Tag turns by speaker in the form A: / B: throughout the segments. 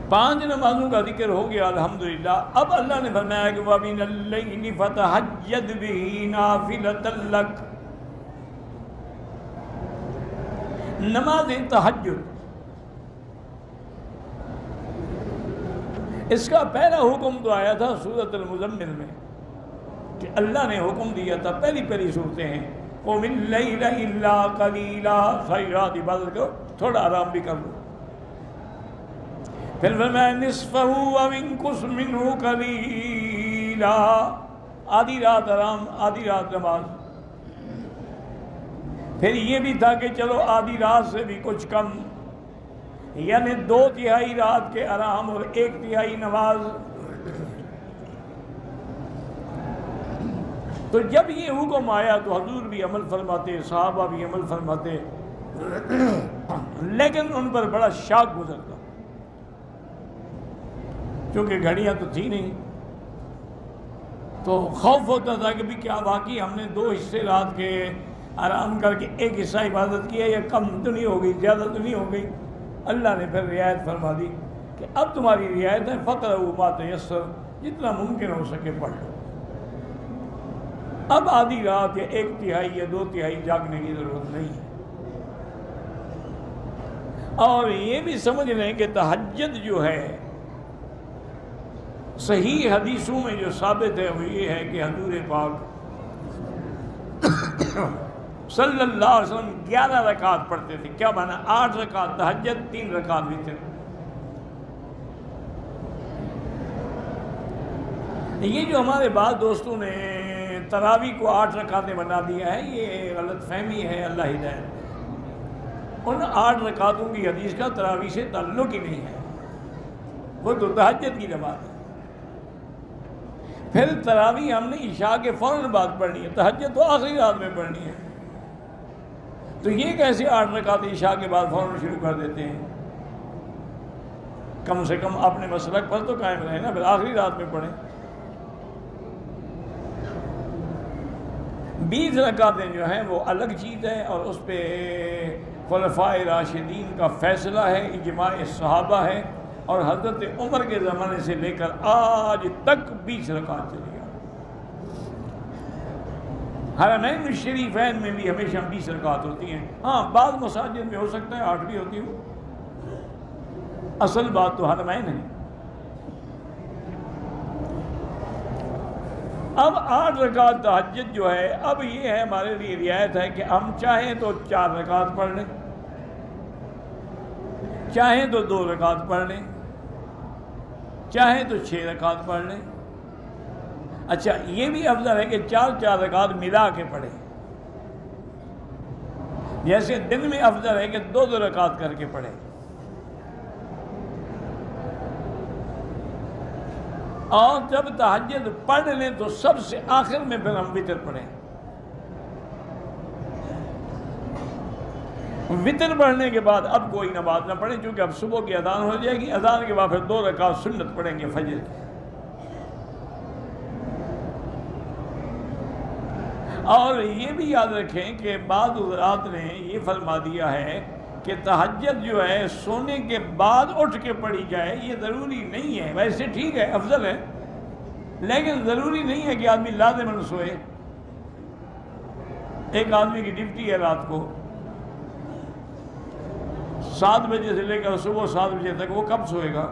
A: 5 نمازوں کا ذکر ہو گیا الحمدللہ۔ اب اللہ نے فرمایا کہ وَمِنَ اللَّيْلِ فَتَهَجَّدْ بِهِ نَافِلَةً لَكَ، نماز تہجد، اس کا پہلا حکم تو آیا تھا سورۃ المزمل میں کہ اللہ نے حکم دیا تھا، پہلی صورتیں ہیں قُمِ اللَّيْلَ إِلَّا قَلِيلًا، ساری رات عبادت کرو، تھوڑا آرام بھی کر لو۔ پھر فرمایا نصفہ وانقص منہ قلیلا، آدھی رات آرام، آدھی رات نماز۔ پھر یہ بھی تھا کہ چلو آدھی رات سے بھی کچھ کم، یعنی 2/3 رات کے آرام اور 1/3 نماز۔ تو جب یہ حکم آیا تو حضور بھی عمل فرماتے، صحابہ بھی عمل فرماتے، لیکن ان پر بڑا شاک گزرتا، کیونکہ گھڑیاں تو تھی نہیں، تو خوف ہوتا تھا کہ بھی کیا واقعی ہم نے 2 حصے رات کے آرام کر کے 1 حصہ عبادت کیا، یا کم تو نہیں ہو گئی، زیادہ تو نہیں ہو گئی۔ اللہ نے پھر رعایت فرما دی کہ اب تمہاری رعایت ہے فَقْرَؤْا مَا تَيَسَّرَ، جتنا ممکن ہو سکے پڑھ لو۔ اب آدھی رات یا 1/3 یا 2/3 جاگنے کی ضرورت نہیں ہے۔ اور یہ بھی سمجھ لیں کہ تہجد جو ہے صحیح حدیثوں میں جو ثابت ہے وہ یہ ہے کہ حضور پاک صلی اللہ علیہ وسلم 11 رکعت پڑھتے تھے۔ کیا مانا؟ 8 رکعت تہجد، 3 رکعت وتر۔ یہ جو ہمارے بعض دوستوں نے تراویح کو 8 رکعتیں بنا دیا ہے، یہ غلط فہمی ہے، اللہ ہدایت۔ ان 8 رکعتوں کی حدیث کا تراویح سے تعلق ہی نہیں ہے، وہ تو تہجد کی نماز ہے۔ پھر تراویح ہم نے عشاء کے فوراً بعد پڑھنی ہے، تہجد تو آخری رات میں پڑھنی ہے، تو یہ کیسے 8 رکعت عشاء کے بعد فوراً شروع کر دیتے ہیں؟ کم سے کم اپنے مسلک پر تو قائم رہے نا، پھر آخری رات میں پڑھیں۔ 20 رکعتیں جو ہیں وہ الگ چیز ہے، اور اس پہ خلفائے راشدین کا فیصلہ ہے، اجماع صحابہ ہے، اور حضرت عمر کے زمانے سے لے کر آج تک 20 رکعت چلی گئی۔ حرمین الشریفین میں بھی ہمیشہ 20 رکعت ہوتی ہیں، ہاں بعض مساجد میں ہو سکتا ہے 8 بھی ہوتی ہوں، اصل بات تو حرمین ہے۔ اب 8 رکعت تہجد جو ہے، اب یہ ہے ہمارے لیے رعایت ہے کہ ہم چاہیں تو 4 رکعت پڑھ لیں، چاہیں تو 2 رکعت پڑھ لیں، چاہیں تو 6 رکعت پڑھ لیں۔ اچھا یہ بھی افضل ہے کہ 4 رکعت ملا کے پڑھیں، جیسے دن میں افضل ہے کہ 2 رکعت کر کے پڑھیں۔ اور جب تہجد پڑھ لیں تو سب سے آخر میں پھر ہم وتر پڑھیں۔ وتر پڑھنے کے بعد اب کوئی نماز نہ پڑھیں، چونکہ اب صبح کی اذان ہو جائے گی، اذان کے بعد پھر 2 رکعت سنت پڑھیں گے فجر کی۔ اور یہ بھی یاد رکھیں کہ بعض حضرات نے یہ فرما دیا ہے کہ تہجد جو ہے سونے کے بعد اٹھ کے پڑھی جائے، یہ ضروری نہیں ہے، ویسے ٹھیک ہے افضل ہے، لیکن ضروری نہیں ہے کہ آدمی لازماً سوئے۔ ایک آدمی کی ڈیوٹی ہے رات کو 7 بجے سے لے کر صبح 7 بجے تک، وہ کب سوئے گا؟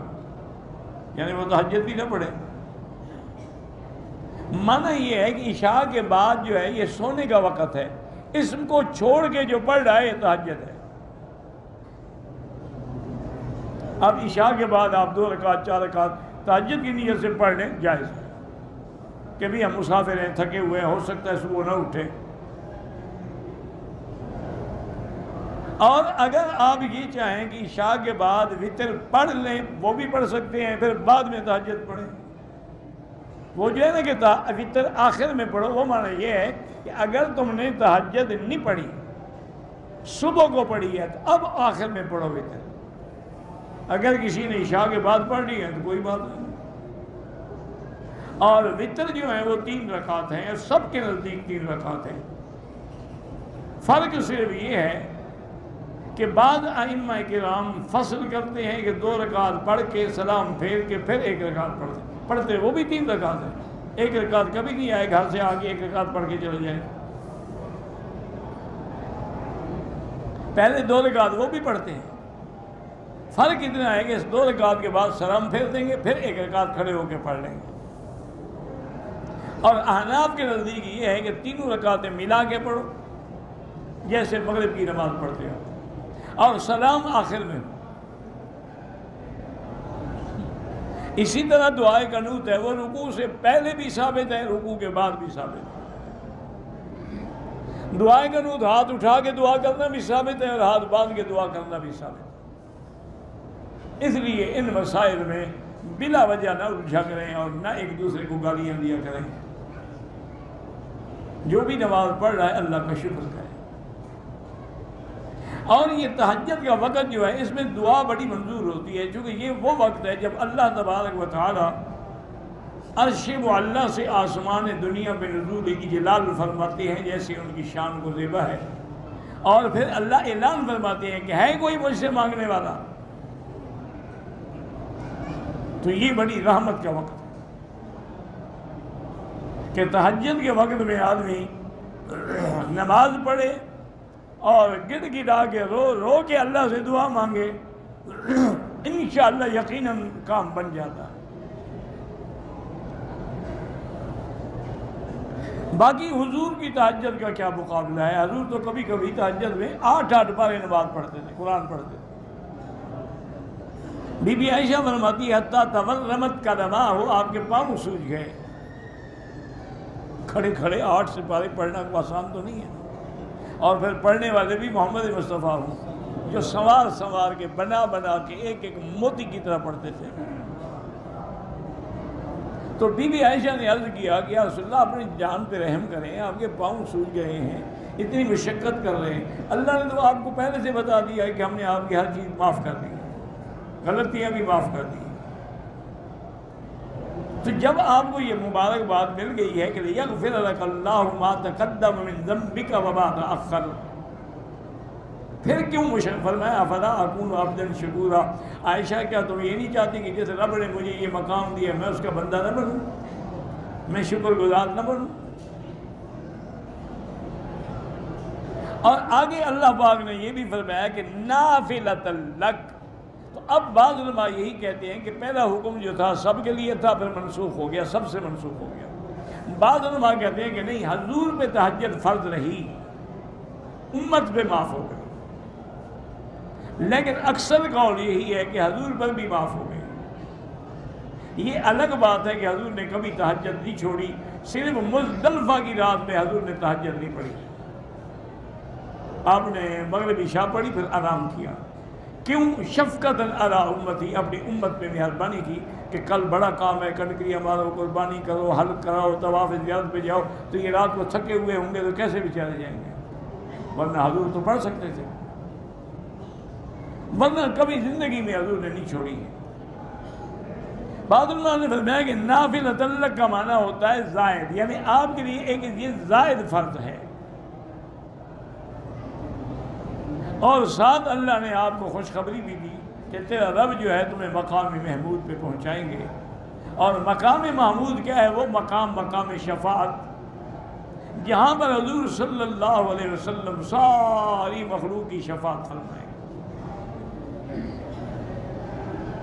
A: یعنی وہ تہجد بھی نہ پڑھے۔ معنی یہ ہے کہ عشاء کے بعد جو ہے یہ سونے کا وقت ہے، اس کو چھوڑ کے جو پڑھ رہا ہے یہ تہجد ہے۔ اب عشاء کے بعد آپ 2 رکعت 4 رکعت تہجد کی نیت سے پڑھ لیں، جائز ہے، کہ بھی ہم مسافر ہیں، تھکے ہوئے ہیں، ہو سکتا ہے صبح نہ اٹھیں۔ اور اگر آپ یہ چاہیں کہ عشاء کے بعد وتر پڑھ لیں، وہ بھی پڑھ سکتے ہیں، پھر بعد میں تہجد پڑھیں۔ وہ جو ہے نا کہ وتر آخر میں پڑھو، وہ معنی یہ ہے کہ اگر تم نے تہجد نہیں پڑھی، صبح کو پڑھی ہے، تو اب آخر میں پڑھو وتر۔ اگر کسی نے عشاء کے بعد پڑھ لی ہے تو کوئی بات نہیں۔ اور وتر جو ہے وہ 3 رکعت ہیں، سب کے نزدیک 3 رکعت ہیں۔ فرق صرف یہ ہے کہ بعض ائمہ کرام فصل کرتے ہیں کہ 2 رکعت پڑھ کے سلام پھیر کے پھر 1 رکعت پڑھتے وہ بھی 3 رکعت ہے، 1 رکعت کبھی نہیں آئے گھر سے آگے 1 رکعت پڑھ کے چلے جائیں، پہلے 2 رکعت وہ بھی پڑھتے ہیں۔ فرق اتنا ہے کہ اس 2 رکعت کے بعد سلام پھیر دیں گے، پھر 1 رکعت کھڑے ہو کے پڑھ لیں گے۔ اور احناف کے نزدیک یہ ہے کہ 3 رکعتیں ملا کے پڑھو جیسے مغرب کی نماز پڑھتے ہو، اور سلام آخر میں ہو۔ اسی طرح دعائے قنوت ہے، وہ رکوع سے پہلے بھی ثابت ہے، رکوع کے بعد بھی ثابت ہے۔ دعائے قنوت ہاتھ اٹھا کے دعا کرنا بھی ثابت ہے اور ہاتھ باندھ کے دعا کرنا بھی ثابت ہے۔ اس لیے ان مسائل میں بلا وجہ نہ الجھا کریں اور نہ ایک دوسرے کو گالیاں دیا کریں۔ جو بھی نماز پڑھ رہا ہے اللہ کا شکر کرے۔ اور یہ تہجد کا وقت جو ہے اس میں دعا بڑی منظور ہوتی ہے، چونکہ یہ وہ وقت ہے جب اللہ تبارک و تعالی عرش معلیٰ سے آسمان دنیا پہ نزول اجلال فرماتے ہیں جیسے ان کی شان کو زیبا ہے، اور پھر اللہ اعلان فرماتے ہیں کہ ہے کوئی مجھ سے مانگنے والا، تو یہ بڑی رحمت کا وقت ہے کہ تہجد کے وقت میں آدمی نماز پڑھے اور گڑ گڑا کے رو کے اللہ سے دعا مانگے، انشاءاللہ یقیناً کام بن جاتا ہے۔ باقی حضور کی تہجد کا کیا مقابلہ ہے؟ حضور تو کبھی کبھی تہجد میں 8 پارے نماز پڑھتے تھے، قرآن پڑھتے تھے۔ بی بی عائشہ فرماتی ہے حتیٰ تورمت قدماہ، آپ کے پاؤں سوج گئے۔ کھڑے کھڑے 8 سپارے پڑھنا کو آسان تو نہیں ہے، اور پھر پڑھنے والے بھی محمد مصطفیٰ ہوں جو سنوار سنوار کے بنا بنا کے ایک ایک موتی کی طرح پڑھتے تھے۔ تو بی بی عائشہ نے عرض کیا کہ یا رسول اللہ اپنی جان پہ رحم کریں، آپ کے پاؤں سوج گئے ہیں، اتنی مشقت کر رہے ہیں، اللہ نے تو آپ کو پہلے سے بتا دیا ہے کہ ہم نے آپ کی ہر چیز معاف کر دی، غلطیاں بھی معاف کر دی۔ تو جب آپ کو یہ مبارک بات مل گئی ہے کہ لیغفر لک اللہ ما تقدم من ذنبک وما تأخر، پھر کیوں فرمایا افلا اکون عبدا شکورا، عائشہ کیا تم یہ نہیں چاہتی کہ جیسے رب نے مجھے یہ مقام دیا میں اس کا بندہ نہ بنوں، میں شکر گزار نہ بنوں؟ اور آگے اللہ پاک نے یہ بھی فرمایا کہ نافلۃ لک۔ تو اب بعض علماء یہی کہتے ہیں کہ پہلا حکم جو تھا سب کے لیے تھا، پھر منسوخ ہو گیا، سب سے منسوخ ہو گیا۔ بعض علماء کہتے ہیں کہ نہیں، حضور پہ تہجد فرض رہی، امت پہ معاف ہو گئی، لیکن اکثر قول یہی ہے کہ حضور پر بھی معاف ہو گئی۔ یہ الگ بات ہے کہ حضور نے کبھی تہجد نہیں چھوڑی، صرف مزدلفہ کی رات میں حضور نے تہجد نہیں پڑھی، آپ نے مغرب عشاء پڑھی پھر آرام کیا۔ کیوں؟ شفقتاً علی امتی، اپنی امت پہ مہربانی کی کہ کل بڑا کام ہے، کنکریاں مارو، قربانی کرو، حلق کراؤ، طواف زیارت پہ جاؤ، تو یہ رات کو تھکے ہوئے ہوں گے تو کیسے بیچارے جائیں گے؟ ورنہ حضور تو پڑھ سکتے تھے، ورنہ کبھی زندگی میں حضور نے نہیں چھوڑی ہے۔ بعض اللہ نے فرمایا کہ نافلۃ لک کا معنی ہوتا ہے زائد، یعنی آپ کے لیے ایک یہ زائد فرض ہے، اور ساتھ اللہ نے آپ کو خوشخبری بھی دی کہ تیرا رب جو ہے تمہیں مقام محمود پہ پہنچائیں گے۔ اور مقام محمود کیا ہے؟ وہ مقام شفاعت، جہاں پر حضور صلی اللہ علیہ وسلم ساری مخلوق کی شفاعت فرمائیں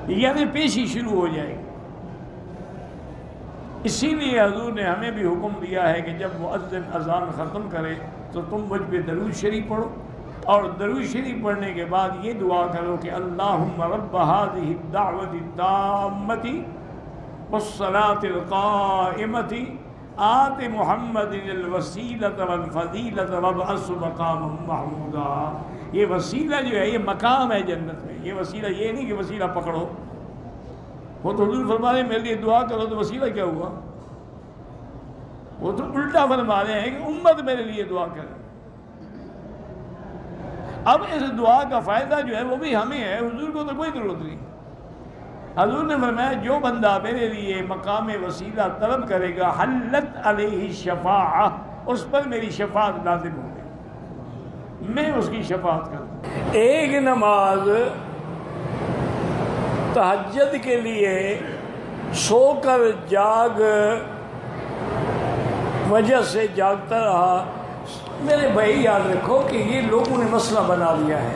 A: گے، یعنی پیشی شروع ہو جائے گی۔ اسی لیے حضور نے ہمیں بھی حکم دیا ہے کہ جب مؤذن اذان ختم کرے تو تم مجھ پہ درود شریف پڑھو، اور درود شریف پڑھنے کے بعد یہ دعا کرو کہ اللہم رب هذه الدعوة التامة والصلاة القائمة آت محمد الوسیلۃ والفضیلۃ وابعثہ مقاما محمودا۔ یہ وسیلہ جو ہے یہ مقام ہے جنت میں، یہ وسیلہ یہ نہیں کہ وسیلہ پکڑو، وہ تو حضور فرما رہے ہیں میرے لیے دعا کرو، تو وسیلہ کیا ہوا؟ وہ تو الٹا فرما رہے ہیں کہ امت میرے لیے دعا کرے۔ اب اس دعا کا فائدہ جو ہے وہ بھی ہمیں ہے، حضور کو تو کوئی ضرورت نہیں۔ حضور نے فرمایا جو بندہ میرے لیے مقام وسیلہ طلب کرے گا حلت علیہ الشفاعہ، اس پر میری شفاعت لازم ہوگی، میں اس کی شفاعت کروں۔ ایک نماز تہجد کے لیے سو کر جاگ وجہ سے جاگتا رہا. میرے بھائی یاد رکھو کہ یہ لوگوں نے مسئلہ بنا لیا ہے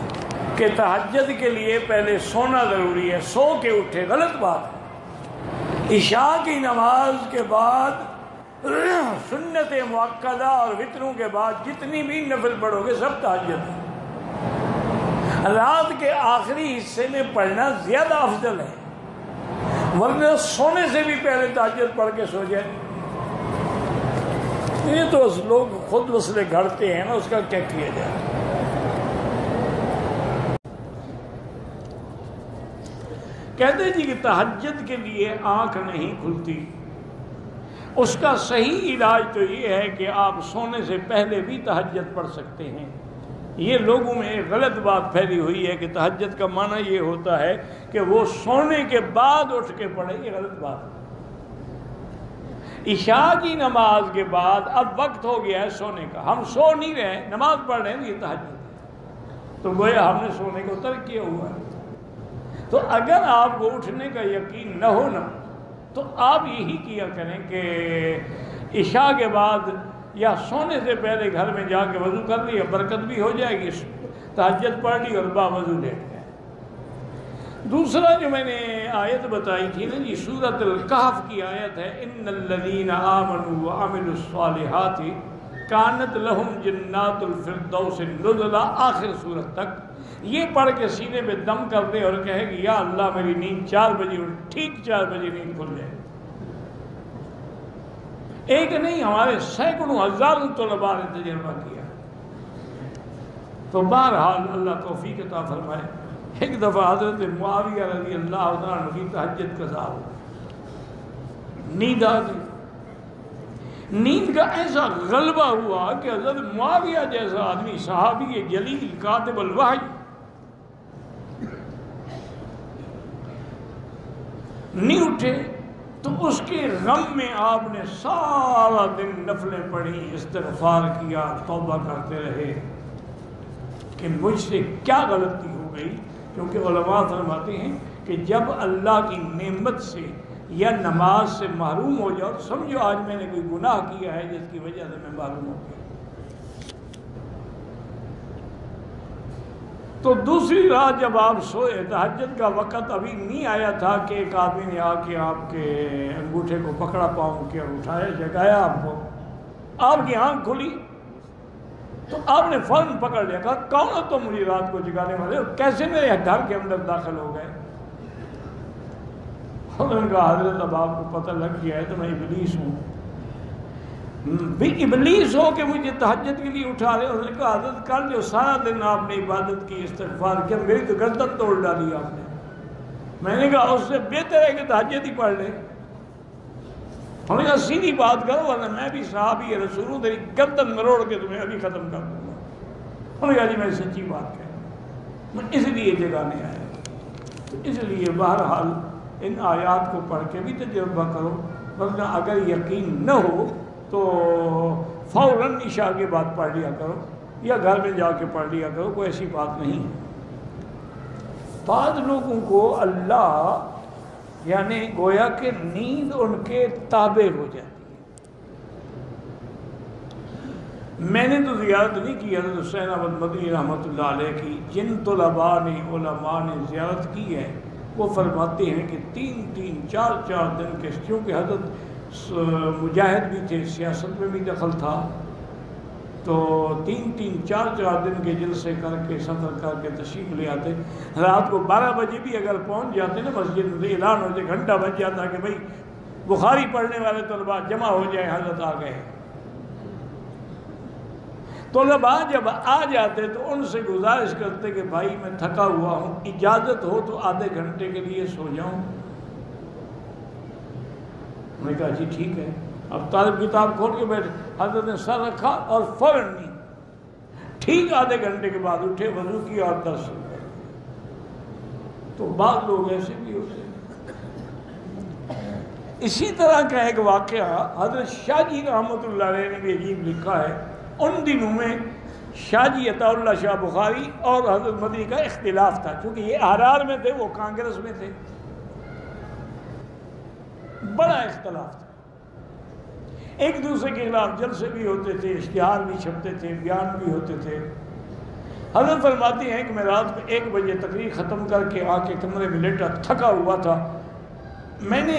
A: کہ تہجد کے لیے پہلے سونا ضروری ہے، سو کے اٹھے. غلط بات ہے. عشاء کی نماز کے بعد سنت مؤکدہ اور وتروں کے بعد جتنی بھی نفل پڑھو گے سب تہجد ہے. رات کے آخری حصے میں پڑھنا زیادہ افضل ہے، ورنہ سونے سے بھی پہلے تہجد پڑھ کے سو جائے. یہ تو لوگ خود مسئلے گھڑتے ہیں نا، اس کا کیا کیا جائے. کہتے جی کہ تہجد کے لیے آنکھ نہیں کھلتی، اس کا صحیح علاج تو یہ ہے کہ آپ سونے سے پہلے بھی تہجد پڑھ سکتے ہیں. یہ لوگوں میں ایک غلط بات پھیلی ہوئی ہے کہ تہجد کا معنی یہ ہوتا ہے کہ وہ سونے کے بعد اٹھ کے پڑھے. یہ غلط بات ہے. عشاء کی نماز کے بعد اب وقت ہو گیا ہے سونے کا، ہم سو نہیں رہے، نماز پڑھ رہے ہیں، یہ تہجد ہے. تو گویا ہم نے سونے کو ترک کیا ہوا ہے. تو اگر آپ کو اٹھنے کا یقین نہ ہو نا تو آپ یہی کیا کریں کہ عشاء کے بعد یا سونے سے پہلے گھر میں جا کے وضو کر لیا، برکت بھی ہو جائے گی، تہجد پڑھ لی اور باوضو لیٹ گئے. دوسرا جو میں نے آیت بتائی تھی نا جی، سورۃ الکہف کی آیت ہے، ان الذین آمنوا وعملوا الصالحات کانت لہم جنات الفردوس نزلا، آخر سورت تک. یہ پڑھ کے سینے پہ دم کر دے اور کہے گی یا اللہ میری نیند 4 بجے ٹھیک 4 بجے نیند کھل جائے. ایک نہیں، ہمارے سینکڑوں ہزاروں طلباء نے تجربہ کیا. تو بہرحال اللہ توفیق عطا فرمائے. ایک دفعہ حضرت معاویہ رضی اللہ عنہ کی تہجد قضا ہو، نیند آ گئی. نیند کا ایسا غلبہ ہوا کہ حضرت معاویہ جیسا آدمی، صحابی جلیل کاتب الوحی، نہیں اٹھے. تو اس کے غم میں آپ نے سارا دن نفلیں پڑھی، استغفار کیا، توبہ کرتے رہے کہ مجھ سے کیا غلطی ہو گئی. کیونکہ علماء فرماتے ہیں کہ جب اللہ کی نعمت سے یا نماز سے محروم ہو جاؤ، سمجھو آج میں نے کوئی گناہ کیا ہے جس کی وجہ سے میں محروم ہو گیا. تو دوسری رات جب آپ سوئے، تہجد کا وقت ابھی نہیں آیا تھا کہ ایک آدمی نے آ کے آپ کے انگوٹھے کو پکڑا پاؤں کے اٹھایا، جگایا آپ کو. آپ کی آنکھ کھلی تو آپ نے فوراً پکڑ لیا، کہا کون ہو تم مجھے رات کو جگانے والے، اور کیسے میرے گھر کے اندر داخل ہو گئے. انہوں نے کہا حضرت اب آپ کو پتہ لگ گیا ہے تو میں ابلیس ہوں. بھی ابلیس ہو کہ مجھے تہجد کے لیے اٹھا رہے. انہوں نے کہا حضرت کل جو سارا دن آپ نے عبادت کی، استغفار کیا، میری تو گردن توڑ ڈالی آپ نے. میں نے کہا اس سے بہتر ہے کہ تہجد ہی پڑھ لیں. انہوں نے کہا سیدھی بات کرو ورنہ میں بھی صحابی رسول ہوں، تیری گردن مروڑ کے تمہیں ابھی ختم کر دوں گا. انہوں نے کہا جی میں سچی بات کہہ رہا ہوں، میں اس لیے جگانے آیا. تو اس لیے بہرحال ان آیات کو پڑھ کے بھی تجربہ کرو، ورنہ اگر یقین نہ ہو تو فوراً عشاء کے بعد پڑھ لیا کرو یا گھر میں جا کے پڑھ لیا کرو، کوئی ایسی بات نہیں ہے. بعض لوگوں کو اللہ یعنی گویا کہ نیند ان کے تابع ہو جاتی ہے. میں نے تو زیارت نہیں کی حضرت حسین احمد مدنی رحمۃ اللہ علیہ کی. جن طلباء نے علماء نے زیارت کی ہے وہ فرماتے ہیں کہ 3-3 4-4 دن کے، کیونکہ حضرت مجاہد بھی تھے، سیاست میں بھی دخل تھا، تو 3-3 4-4 دن کے جلسے کر کے سفر کر کے تشریف لے آتے. رات کو 12 بجے بھی اگر پہنچ جاتے نا مسجد میں، اعلان ہو جائے، گھنٹہ بج جاتا کہ بھائی بخاری پڑھنے والے طلباء جمع ہو جائے، حضرت آ گئے. طلباء جب آ جاتے تو ان سے گزارش کرتے کہ بھائی میں تھکا ہوا ہوں، اجازت ہو تو آدھے گھنٹے کے لیے سو جاؤں. میں نے کہا جی ٹھیک ہے. اب طالب کتاب کھول کے بیٹھے، حضرت نے سر رکھا اور فوراً نہیں، ٹھیک آدھے گھنٹے کے بعد اٹھے، وضو کیا اور درس شروع کر دیا. تو بعض لوگ ایسے بھی ہوتے ہیں. اسی طرح کا ایک واقعہ حضرت شاہ جی رحمۃ اللہ علیہ نے بھی عجیب لکھا ہے. ان دنوں میں شاہ جی عطا اللہ شاہ بخاری اور حضرت مدنی کا اختلاف تھا، چونکہ یہ احرار میں تھے، وہ کانگریس میں تھے، بڑا اختلاف تھا، ایک دوسرے کے خلاف جلسے بھی ہوتے تھے، اشتہار بھی چھپتے تھے، بیان بھی ہوتے تھے۔ حضرت فرماتی ہیں کہ میں رات میں 1 بجے تقریر ختم کر کے آ کے کمرے میں لیٹا، تھکا ہوا تھا، میں نے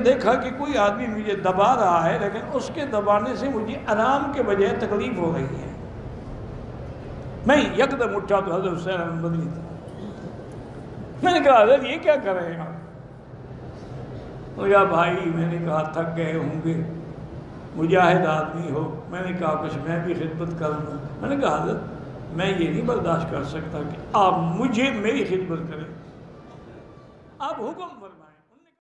A: دیکھا کہ کوئی آدمی مجھے دبا رہا ہے، لیکن اس کے دبانے سے مجھے آرام کے بجائے تکلیف ہو رہی ہے۔ میں یکدم اٹھا تو حضرت حسین احمد مدنی تھا، میں نے کہا حضرت یہ کیا کر رہے ہیں آپ؟ یا بھائی، میں نے کہا تھک گئے ہوں گے، مجاہد آدمی ہو، میں نے کہا کچھ میں بھی خدمت کر لوں۔ میں نے کہا حضرت میں یہ نہیں برداشت کر سکتا کہ آپ مجھے میری خدمت کریں، آپ حکم فرمائیں۔